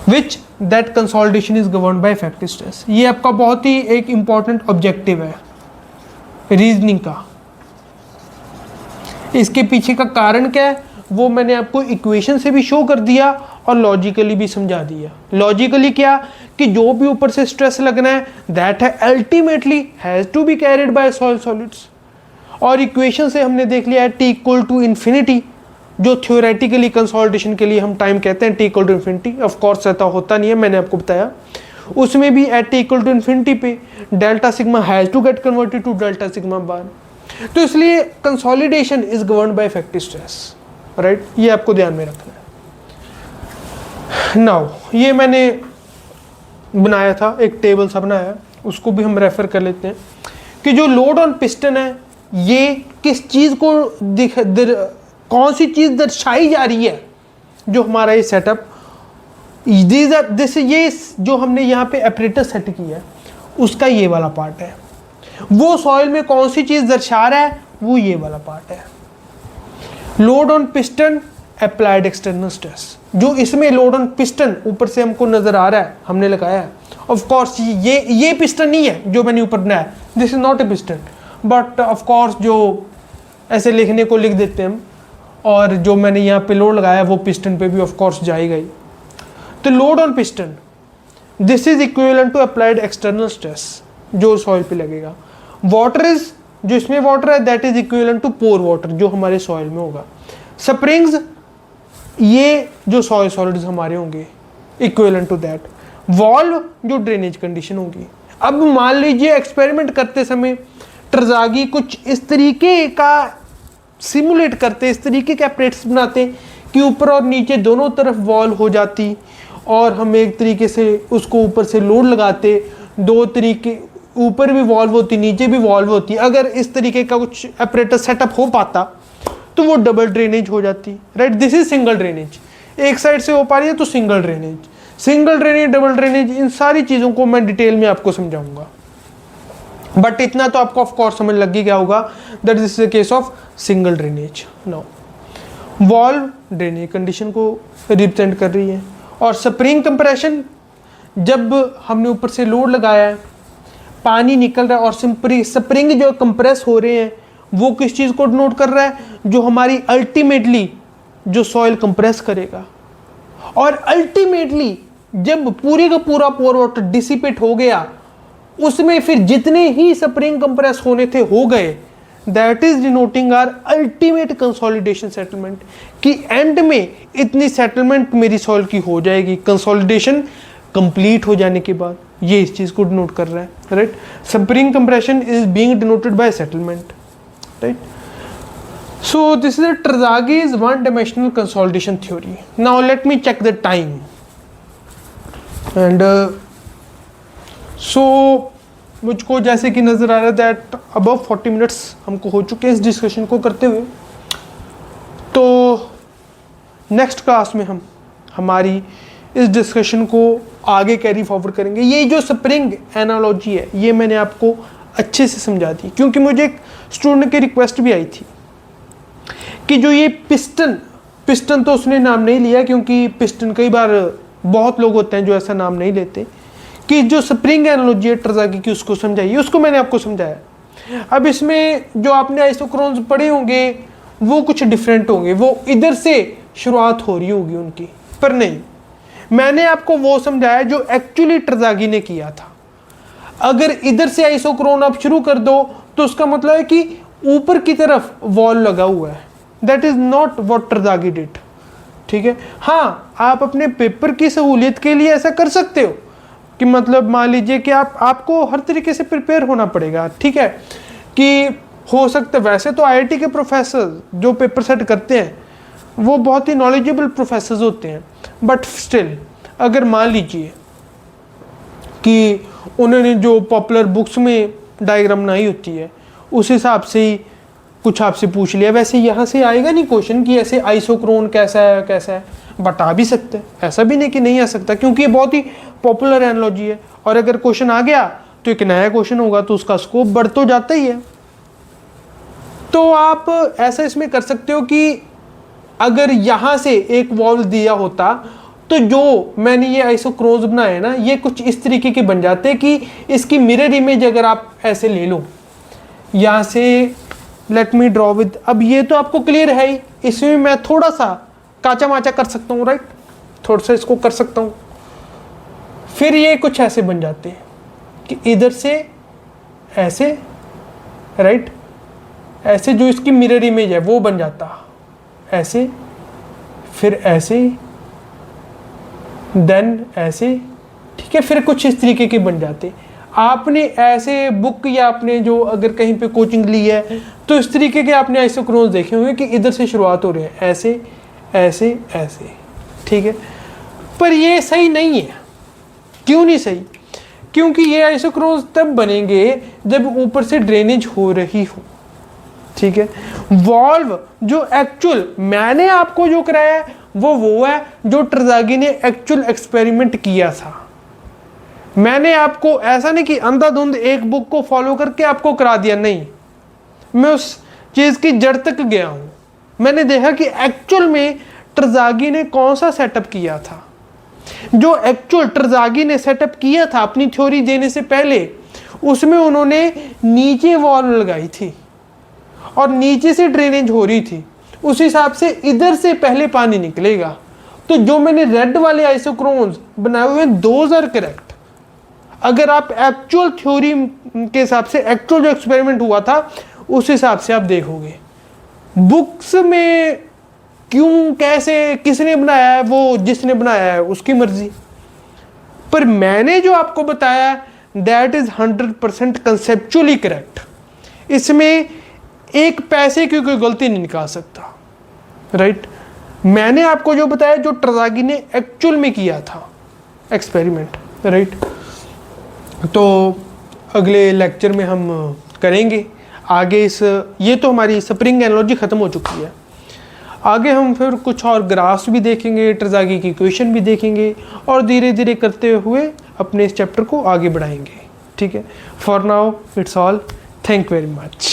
which that consolidation is govern by effective stress. ये आपका बहुत ही एक इंपॉर्टेंट ऑब्जेक्टिव है रीजनिंग का। इसके पीछे का कारण क्या है वो मैंने आपको इक्वेशन से भी शो कर दिया और लॉजिकली भी समझा दिया। लॉजिकली क्या कि जो भी ऊपर से स्ट्रेस लगना है दैट है ultimately has to be carried by soil solids. और इक्वेशन से हमने देख लिया है टी इक्वल टू इन्फिनिटी, जो थ्योरेटिकली कंसोलिडेशन के लिए हम टाइम कहते हैं t equal to infinity. Of course ऐसा होता नहीं है, मैंने आपको बताया। उसमें भी at T equal to infinity पे delta sigma has to get converted to delta sigma bar. तो इसलिए consolidation is governed by effective stress, right. ये आपको ध्यान में रखना है। नाउ ये मैंने बनाया था, एक टेबल सा बनाया, उसको भी हम रेफर कर लेते हैं कि जो लोड ऑन पिस्टन है ये किस चीज़ को कौन सी चीज़ दर्शाई जा रही है। जो हमारा ये सेटअप दिस ये जो हमने यहाँ पे ऑपरेटर सेट किया है उसका ये वाला पार्ट है। वो सॉइल में कौन सी चीज़ दर्शा रहा है वो ये वाला पार्ट है। Load on piston applied external stress, जो इसमें लोड ऑन पिस्टन ऊपर से हमको नजर आ रहा है, हमने लगाया है। ऑफ कोर्स ये पिस्टन नहीं है जो मैंने ऊपर बनाया, this is not a piston, but of course जो ऐसे लिखने को लिख देते हैं हम, और जो मैंने यहाँ पे लोड लगाया वो पिस्टन पे भी ऑफ कोर्स जाएगा ही। तो load on piston this is equivalent to applied external stress जो सॉइल पे लगेगा। वाटर इज, जो इसमें वाटर है that is equivalent to pore water जो हमारे सॉइल में होगा। स्प्रिंग्स ये जो सॉइल सॉलिड्स हमारे होंगे इक्विवेलेंट टू दैट। वॉल्व जो ड्रेनेज कंडीशन होगी। अब मान लीजिए एक्सपेरिमेंट करते समय ट्रजागी कुछ इस तरीके का सिमुलेट करते, इस तरीके के अपरेट्स बनाते कि ऊपर और नीचे दोनों तरफ वॉल हो जाती और हम एक तरीके से उसको ऊपर से लोड लगाते, दो तरीके ऊपर भी वॉल्व होती नीचे भी वॉल्व होती। अगर इस तरीके का कुछ अपरेटस सेटअप हो पाता तो वो डबल ड्रेनेज हो जाती, right. This is single drainage, एक साइड से हो पा रही है तो single drainage, single drainage, double drainage, इन सारी चीज़ों को मैं डिटेल में आपको समझाऊंगा। बट इतना तो आपको ऑफ कोर्स समझ लग ही गया होगा that this is the case of single drainage. No, valve drainage condition को रिप्रेजेंट कर रही है। और स्प्रिंग कंप्रेशन, जब हमने ऊपर से लोड लगाया है, पानी निकल रहा है और स्प्रिंग जो कंप्रेस हो रहे हैं वो किस चीज़ को डिनोट कर रहा है, जो हमारी अल्टीमेटली जो सॉइल कंप्रेस करेगा। और अल्टीमेटली जब पूरी का पूरा पोर वाटर डिसिपेट हो गया उसमें फिर जितने ही स्प्रिंग कंप्रेस होने थे हो गए, that is denoting our ultimate consolidation settlement, कि एंड में इतनी सेटलमेंट मेरी सॉइल की हो जाएगी कंसोलिडेशन कंप्लीट हो जाने के बाद। ये इस चीज़ को डिनोट कर रहा है, right. Spring compression is being denoted by settlement, right. So this is a Trzagi's one-dimensional consolidation theory. Now let me check the time. And so मुझको जैसे कि नज़र आ रहा है दैट अबव 40 मिनट्स हमको हो चुके हैं इस डिस्कशन को करते हुए। तो नेक्स्ट क्लास में हम हमारी इस डिस्कशन को आगे कैरी फॉरवर्ड करेंगे। ये जो स्प्रिंग एनालॉजी है ये मैंने आपको अच्छे से समझा दी, क्योंकि मुझे एक स्टूडेंट की रिक्वेस्ट भी आई थी कि जो ये पिस्टन तो उसने नाम नहीं लिया, क्योंकि पिस्टन कई बार बहुत लोग होते हैं जो ऐसा नाम नहीं लेते, कि जो स्प्रिंग एनालॉजी है ट्रजागी की उसको समझाइए। उसको मैंने आपको समझाया। अब इसमें जो आपने आइसोक्रोन्स पढ़े होंगे वो कुछ डिफरेंट होंगे, वो इधर से शुरुआत हो रही होगी उनकी, पर नहीं, मैंने आपको वो समझाया जो एक्चुअली ट्रजागी ने किया था। अगर इधर से आइसोक्रोन आप शुरू कर दो तो उसका मतलब है कि ऊपर की तरफ वॉल लगा हुआ है, that is not what Terzaghi did, ठीक है। हाँ, आप अपने पेपर की सहूलियत के लिए ऐसा कर सकते हो कि मतलब मान लीजिए कि आपको हर तरीके से प्रिपेयर होना पड़ेगा, ठीक है, कि हो सकता है वैसे तो आईआईटी के प्रोफेसर जो पेपर सेट करते हैं वो बहुत ही नॉलेजेबल प्रोफेसर होते हैं, बट स्टिल अगर मान लीजिए कि उन्होंने जो पॉपुलर बुक्स में डायग्राम बनाई होती है उस हिसाब से ही कुछ आपसे पूछ लिया, वैसे यहाँ से आएगा नहीं क्वेश्चन कि ऐसे आइसोक्रोन कैसा है, बता भी सकते हैं, ऐसा भी नहीं कि नहीं आ सकता, क्योंकि ये बहुत ही पॉपुलर एनालॉजी है। और अगर क्वेश्चन आ गया तो एक नया क्वेश्चन होगा तो उसका स्कोप बढ़ तो जाता ही है। तो आप ऐसा इसमें कर सकते हो कि अगर यहाँ से एक वॉल्व दिया होता तो जो मैंने ये आइसोक्रोन्स बनाए ना, ये कुछ इस तरीके के बन जाते हैं कि इसकी मिरर इमेज अगर आप ऐसे ले लो यहाँ से, लेट मी ड्रॉ विद, अब ये तो आपको क्लियर है ही, इसमें मैं थोड़ा सा काचा माचा कर सकता हूँ, राइट, थोड़ा सा इसको कर सकता हूँ। फिर ये कुछ ऐसे बन जाते हैं कि इधर से ऐसे, राइट, ऐसे जो इसकी मिरर इमेज है वो बन जाता, ऐसे, फिर ऐसे, देन ऐसे, ठीक है, फिर कुछ इस तरीके के बन जाते। आपने ऐसे बुक या आपने जो अगर कहीं पे कोचिंग ली है तो इस तरीके के आपने आइसोक्रोन्स देखे होंगे कि इधर से शुरुआत हो रही है, ऐसे ऐसे ऐसे, ठीक है। पर ये सही नहीं है। क्यों नहीं सही? क्योंकि ये आइसोक्रोन्स तब बनेंगे जब ऊपर से ड्रेनेज हो रही हो, ठीक है। वॉल्व जो एक्चुअल मैंने आपको जो कराया है वो है जो ट्रजागी ने एक्चुअल एक्सपेरिमेंट किया था। मैंने आपको ऐसा नहीं कि अंधाधुंध एक बुक को फॉलो करके आपको करा दिया, नहीं, मैं उस चीज़ की जड़ तक गया हूँ। मैंने देखा कि एक्चुअल में ट्रजागी ने कौन सा सेटअप किया था। जो एक्चुअल ट्रजागी ने सेटअप किया था अपनी थ्योरी देने से पहले, उसमें उन्होंने नीचे वॉल लगाई थी और नीचे से ड्रेनेज हो रही थी, उस हिसाब से इधर से पहले पानी निकलेगा। तो जो मैंने रेड वाले आइसोक्रोन्स बनाए हुए हैं, दोज आर करेक्ट। अगर आप एक्चुअल थ्योरी के हिसाब से एक्चुअल जो एक्सपेरिमेंट हुआ था उस हिसाब से आप देखोगे। बुक्स में क्यों, कैसे, किसने बनाया है, वो जिसने बनाया है उसकी मर्जी, पर मैंने जो आपको बताया दैट इज 100% कंसेप्चुअली करेक्ट। इसमें एक पैसे की कोई गलती नहीं निकाल सकता, राइट। मैंने आपको जो बताया जो ट्रजागी ने एक्चुअल में किया था एक्सपेरिमेंट, राइट। तो अगले लेक्चर में हम करेंगे आगे इस, ये तो हमारी स्प्रिंग एनालॉजी ख़त्म हो चुकी है। आगे हम फिर कुछ और ग्राफ्स भी देखेंगे, ट्रजागी की इक्वेशन भी देखेंगे और धीरे धीरे करते हुए अपने इस चैप्टर को आगे बढ़ाएंगे, ठीक है। For now it's all, thank you very much.